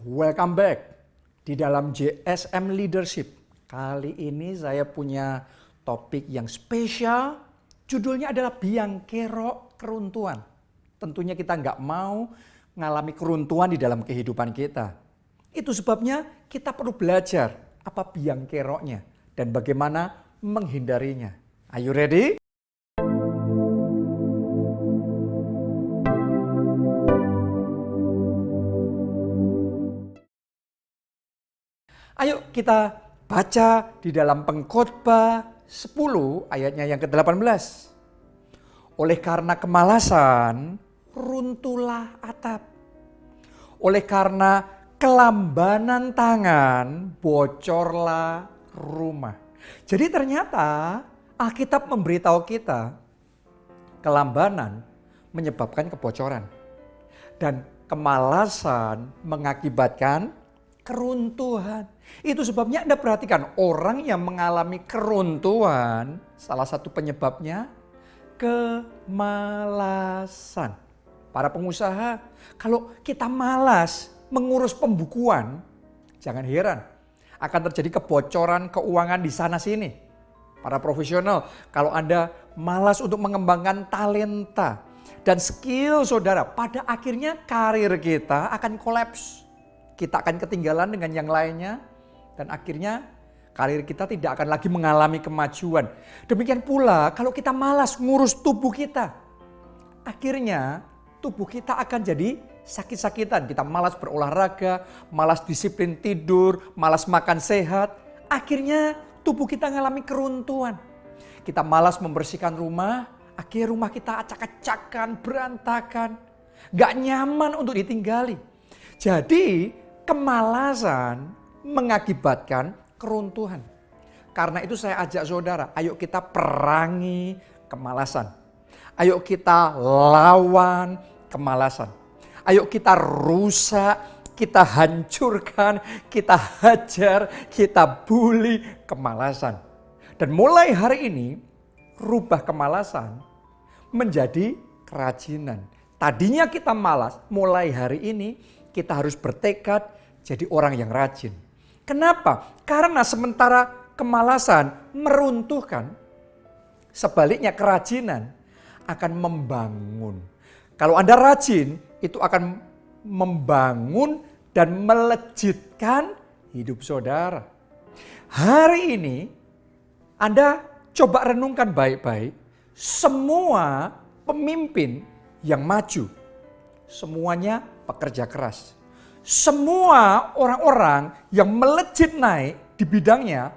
Welcome back di dalam JSM Leadership. Kali ini saya punya topik yang spesial. Judulnya adalah biang kerok keruntuhan. Tentunya kita nggak mau mengalami keruntuhan di dalam kehidupan kita. Itu sebabnya kita perlu belajar apa biang keroknya dan bagaimana menghindarinya. Are you ready? Ayo kita baca di dalam Pengkhotbah 10 ayatnya yang ke-18. Oleh karena kemalasan, runtuhlah atap. Oleh karena kelambanan tangan, bocorlah rumah. Jadi ternyata Alkitab memberitahu kita, kelambanan menyebabkan kebocoran. Dan kemalasan mengakibatkan keruntuhan. Itu sebabnya Anda perhatikan orang yang mengalami keruntuhan, salah satu penyebabnya kemalasan. Para pengusaha, kalau kita malas mengurus pembukuan, jangan heran akan terjadi kebocoran keuangan di sana sini. Para profesional, kalau Anda malas untuk mengembangkan talenta dan skill saudara, pada akhirnya karir kita akan kolaps. Kita akan ketinggalan dengan yang lainnya dan akhirnya karir kita tidak akan lagi mengalami kemajuan. Demikian pula kalau kita malas ngurus tubuh kita, akhirnya tubuh kita akan jadi sakit-sakitan. Kita malas berolahraga, malas disiplin tidur, malas makan sehat. Akhirnya tubuh kita mengalami keruntuhan. Kita malas membersihkan rumah, akhirnya rumah kita acak-acakan, berantakan. Gak nyaman untuk ditinggali. Jadi kemalasan mengakibatkan keruntuhan. Karena itu saya ajak saudara, ayo kita perangi kemalasan. Ayo kita lawan kemalasan. Ayo kita rusak, kita hancurkan, kita hajar, kita bully kemalasan. Dan mulai hari ini, rubah kemalasan menjadi kerajinan. Tadinya kita malas, mulai hari ini kita harus bertekad jadi orang yang rajin. Kenapa? Karena sementara kemalasan meruntuhkan, sebaliknya kerajinan akan membangun. Kalau Anda rajin, itu akan membangun dan melejitkan hidup saudara. Hari ini Anda coba renungkan baik-baik, semua pemimpin yang maju, semuanya pekerja keras. Semua orang-orang yang melejit naik di bidangnya,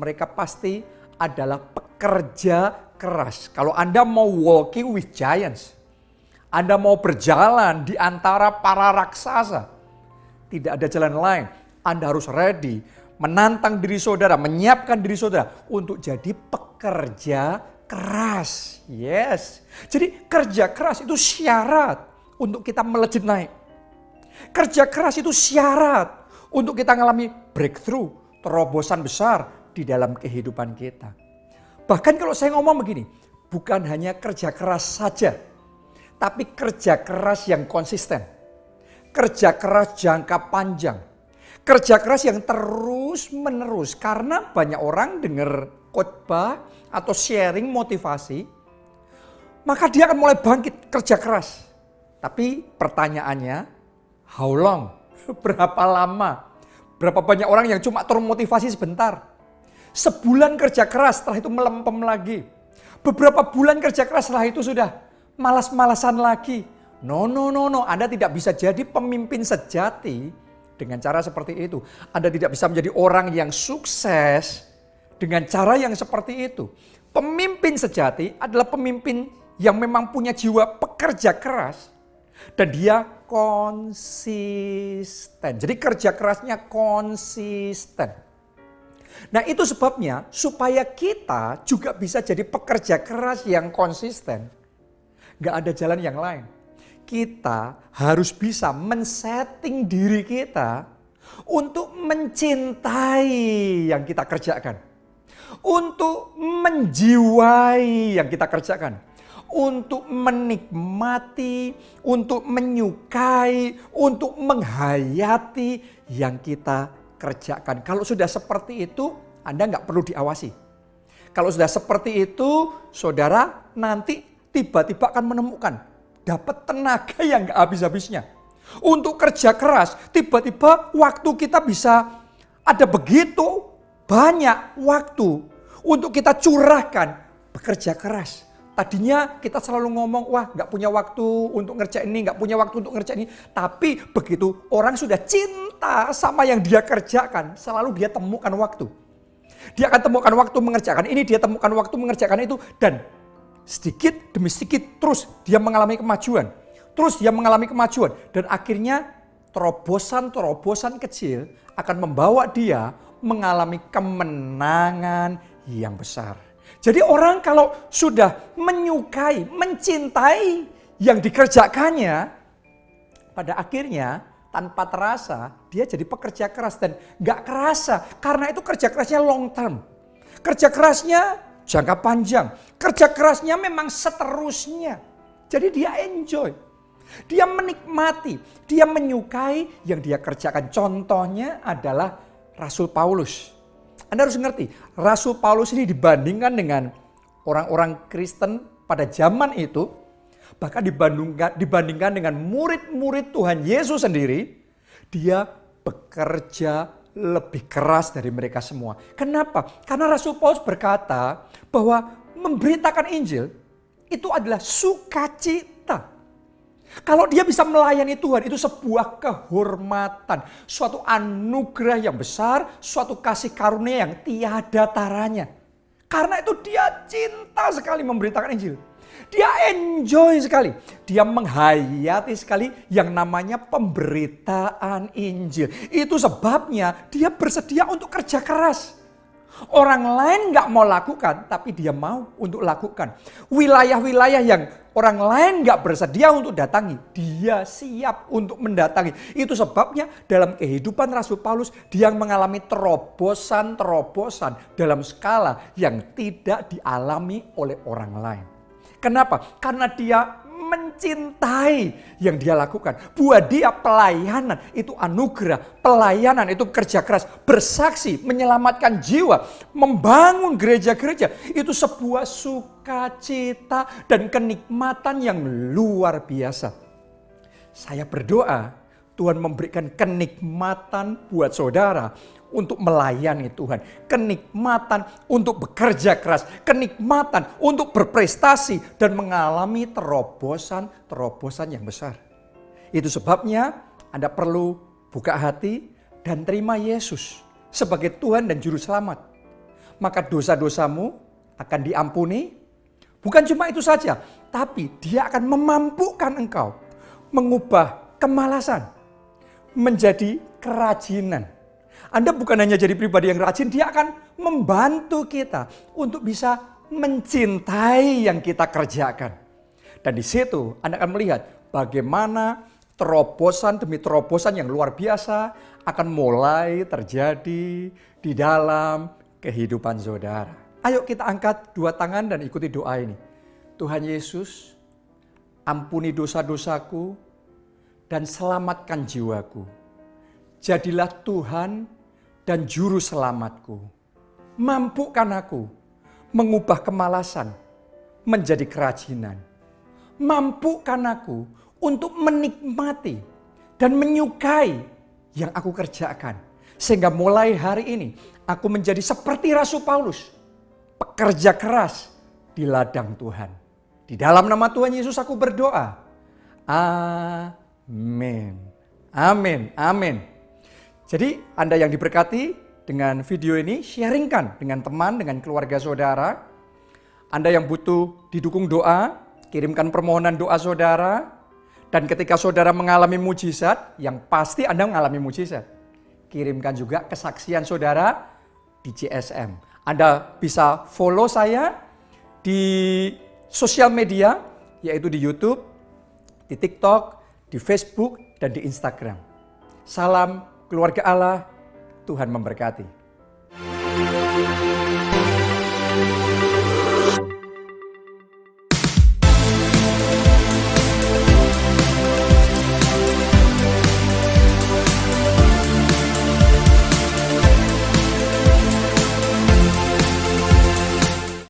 mereka pasti adalah pekerja keras. Kalau Anda mau walking with giants, Anda mau berjalan di antara para raksasa, tidak ada jalan lain. Anda harus ready, menantang diri saudara, menyiapkan diri saudara untuk jadi pekerja keras. Yes. Jadi kerja keras itu syarat untuk kita melejit naik. Kerja keras itu syarat untuk kita mengalami breakthrough, terobosan besar di dalam kehidupan kita. Bahkan kalau saya ngomong begini, bukan hanya kerja keras saja, tapi kerja keras yang konsisten. Kerja keras jangka panjang. Kerja keras yang terus menerus. Karena banyak orang dengar khotbah atau sharing motivasi, maka dia akan mulai bangkit kerja keras. Tapi pertanyaannya, how long? Berapa lama? Berapa banyak orang yang cuma termotivasi sebentar? Sebulan kerja keras, setelah itu melempem lagi. Beberapa bulan kerja keras, setelah itu sudah malas-malasan lagi. No. Anda tidak bisa jadi pemimpin sejati dengan cara seperti itu. Anda tidak bisa menjadi orang yang sukses dengan cara yang seperti itu. Pemimpin sejati adalah pemimpin yang memang punya jiwa pekerja keras. Dan dia konsisten. Jadi kerja kerasnya konsisten. Nah itu sebabnya supaya kita juga bisa jadi pekerja keras yang konsisten. Gak ada jalan yang lain. Kita harus bisa men-setting diri kita untuk mencintai yang kita kerjakan. Untuk menjiwai yang kita kerjakan. untuk menikmati, untuk menyukai, untuk menghayati yang kita kerjakan. Kalau sudah seperti itu, Anda nggak perlu diawasi. Kalau sudah seperti itu, saudara nanti tiba-tiba akan menemukan dapat tenaga yang nggak habis-habisnya. Untuk kerja keras, tiba-tiba waktu kita bisa ada begitu banyak waktu untuk kita curahkan bekerja keras. Tadinya kita selalu ngomong, wah nggak punya waktu untuk ngerjain ini, nggak punya waktu untuk ngerjain ini. Tapi begitu orang sudah cinta sama yang dia kerjakan, selalu dia temukan waktu. Dia akan temukan waktu mengerjakan ini, dia temukan waktu mengerjakan itu. Dan sedikit demi sedikit terus dia mengalami kemajuan. Terus dia mengalami kemajuan. Dan akhirnya terobosan-terobosan kecil akan membawa dia mengalami kemenangan yang besar. Jadi orang kalau sudah menyukai, mencintai yang dikerjakannya, pada akhirnya tanpa terasa dia jadi pekerja keras dan gak kerasa. Karena itu kerja kerasnya long term. Kerja kerasnya jangka panjang. Kerja kerasnya memang seterusnya. Jadi dia enjoy. Dia menikmati. Dia menyukai yang dia kerjakan. Contohnya adalah Rasul Paulus. Anda harus ngerti, Rasul Paulus ini dibandingkan dengan orang-orang Kristen pada zaman itu, bahkan dibandingkan dengan murid-murid Tuhan Yesus sendiri, dia bekerja lebih keras dari mereka semua. Kenapa? Karena Rasul Paulus berkata bahwa memberitakan Injil itu adalah sukacita. Kalau dia bisa melayani Tuhan, itu sebuah kehormatan, suatu anugerah yang besar, suatu kasih karunia yang tiada taranya. Karena itu dia cinta sekali memberitakan Injil. Dia enjoy sekali. Dia menghayati sekali yang namanya pemberitaan Injil. Itu sebabnya dia bersedia untuk kerja keras. Orang lain gak mau lakukan, tapi dia mau untuk lakukan. Wilayah-wilayah yang orang lain gak bersedia untuk datangi, dia siap untuk mendatangi. Itu sebabnya dalam kehidupan Rasul Paulus, dia mengalami terobosan-terobosan dalam skala yang tidak dialami oleh orang lain. Kenapa? Karena dia mencintai yang dia lakukan. Buat dia pelayanan itu anugerah, pelayanan itu kerja keras, bersaksi, menyelamatkan jiwa, membangun gereja-gereja. Itu sebuah sukacita dan kenikmatan yang luar biasa. Saya berdoa Tuhan memberikan kenikmatan buat saudara untuk melayani Tuhan. Kenikmatan untuk bekerja keras. Kenikmatan untuk berprestasi dan mengalami terobosan-terobosan yang besar. Itu sebabnya Anda perlu buka hati dan terima Yesus sebagai Tuhan dan Juru Selamat. Maka dosa-dosamu akan diampuni. Bukan cuma itu saja, tapi Dia akan memampukan engkau mengubah kemalasan menjadi kerajinan. Anda bukan hanya jadi pribadi yang rajin, Dia akan membantu kita untuk bisa mencintai yang kita kerjakan. Dan di situ Anda akan melihat bagaimana terobosan demi terobosan yang luar biasa akan mulai terjadi di dalam kehidupan saudara. Ayo kita angkat dua tangan dan ikuti doa ini. Tuhan Yesus, ampuni dosa-dosaku dan selamatkan jiwaku. Jadilah Tuhan dan Juru Selamatku. Mampukan aku mengubah kemalasan menjadi kerajinan. Mampukan aku untuk menikmati dan menyukai yang aku kerjakan. Sehingga mulai hari ini aku menjadi seperti Rasul Paulus. Pekerja keras di ladang Tuhan. Di dalam nama Tuhan Yesus aku berdoa. Amin. Amin. Amin. Jadi Anda yang diberkati dengan video ini, sharingkan dengan teman, dengan keluarga saudara. Anda yang butuh didukung doa, kirimkan permohonan doa saudara. Dan ketika saudara mengalami mujizat, yang pasti Anda mengalami mujizat, kirimkan juga kesaksian saudara di CSM. Anda bisa follow saya di sosial media, yaitu di YouTube, di TikTok, di Facebook, dan di Instagram. Salam keluarga Allah, Tuhan memberkati.